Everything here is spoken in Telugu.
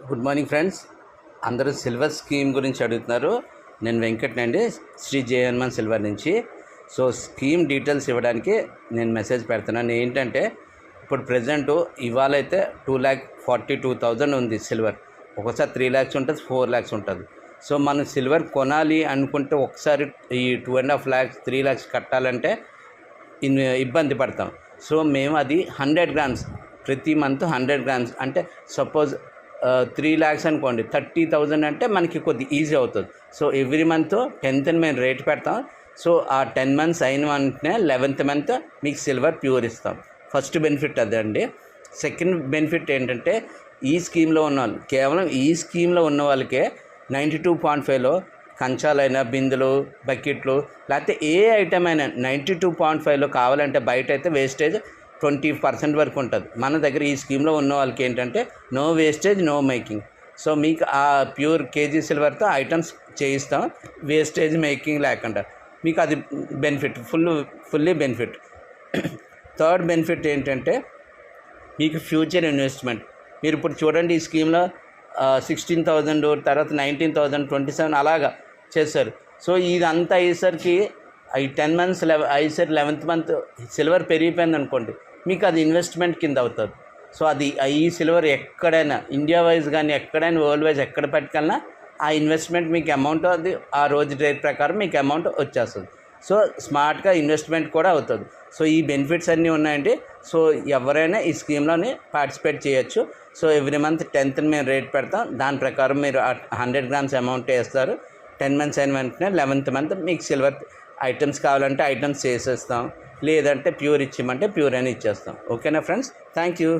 Good morning friends. అందరూ సిల్వర్ స్కీమ్ గురించి అడుగుతున్నారు. నేను వెంకట్ అండి, శ్రీ జయ హనుమాన్ సిల్వర్ నుంచి. సో స్కీమ్ డీటెయిల్స్ ఇవ్వడానికి నేను మెసేజ్ పెడుతున్నాను. ఏంటంటే ఇప్పుడు ప్రజెంటు ఇవాళ అయితే 2,42,000 ఉంది సిల్వర్. ఒకసారి 3 lakhs ఉంటుంది, 4 lakhs ఉంటుంది. సో మనం సిల్వర్ కొనాలి అనుకుంటే ఒకసారి ఈ 2.5 lakhs 3 lakhs కట్టాలంటే ఇబ్బంది పడతాం. సో మేము అది 100 grams ప్రతి మంత్ 100 grams అంటే సపోజ్ 3 lakhs అనుకోండి, 30,000 అంటే మనకి కొద్ది ఈజీ అవుతుంది. సో ఎవ్రీ మంత్ 10th మేము రేట్ పెడతాం. సో ఆ 10 months అయిన వెంటనే 11th month మీకు సిల్వర్ ప్యూర్ ఇస్తాం. ఫస్ట్ బెనిఫిట్ అదే అండి. సెకండ్ బెనిఫిట్ ఏంటంటే ఈ స్కీమ్లో ఉన్న వాళ్ళు, కేవలం ఈ స్కీమ్లో ఉన్న వాళ్ళకే 92.5లో కంచాలైనా, బిందులు, బకెట్లు, లేకపోతే ఏ ఐటమ్ అయినా 92.5లో కావాలంటే బయట అయితే వేస్టేజ్ 20% వరకు ఉంటుంది. మన దగ్గర ఈ స్కీమ్లో ఉన్న వాళ్ళకి ఏంటంటే no wastage, no making. So మీకు ఆ ప్యూర్ కేజీ సిల్వర్తో ఐటమ్స్ చేయిస్తాం, వేస్టేజ్ మేకింగ్ లేకుండా. మీకు అది benefit, fully benefit. Third benefit ఏంటంటే మీకు ఫ్యూచర్ ఇన్వెస్ట్మెంట్. మీరు ఇప్పుడు చూడండి, ఈ స్కీమ్లో 16,000, తర్వాత 19,000, 27 అలాగా చేశారు. సో ఇదంతా అయ్యేసరికి ఈ 10 months అయ్యేసరికి 11th month సిల్వర్ పెరిగిపోయింది అనుకోండి, మీకు అది ఇన్వెస్ట్మెంట్ కింద అవుతుంది. సో అది ఈ సిల్వర్ ఎక్కడైనా ఇండియా వైజ్ కానీ ఎక్కడైనా వరల్డ్ వైజ్ ఎక్కడ పెట్టుకెళ్ళినా ఆ ఇన్వెస్ట్మెంట్ మీకు అమౌంట్ అది ఆ రోజు రేట్ ప్రకారం మీకు అమౌంట్ వచ్చేస్తుంది. సో స్మార్ట్గా ఇన్వెస్ట్మెంట్ కూడా అవుతుంది. సో ఈ బెనిఫిట్స్ అన్నీ ఉన్నాయండి. సో ఎవరైనా ఈ స్కీమ్లోని పార్టిసిపేట్ చేయొచ్చు. సో ఎవ్రీ మంత్ 10th మేము రేట్ పెడతాం. దాని ప్రకారం మీరు 100 grams అమౌంట్ వేస్తారు. 10 months అయిన వెంటనే 11th month మీకు సిల్వర్ ఐటమ్స్ కావాలంటే ఐటమ్స్ చేసేస్తాం, లేదంటే ప్యూర్ ఇచ్చిమంటే ప్యూర్ అని ఇచ్చేస్తాం. ఓకేనా ఫ్రెండ్స్? Thank you.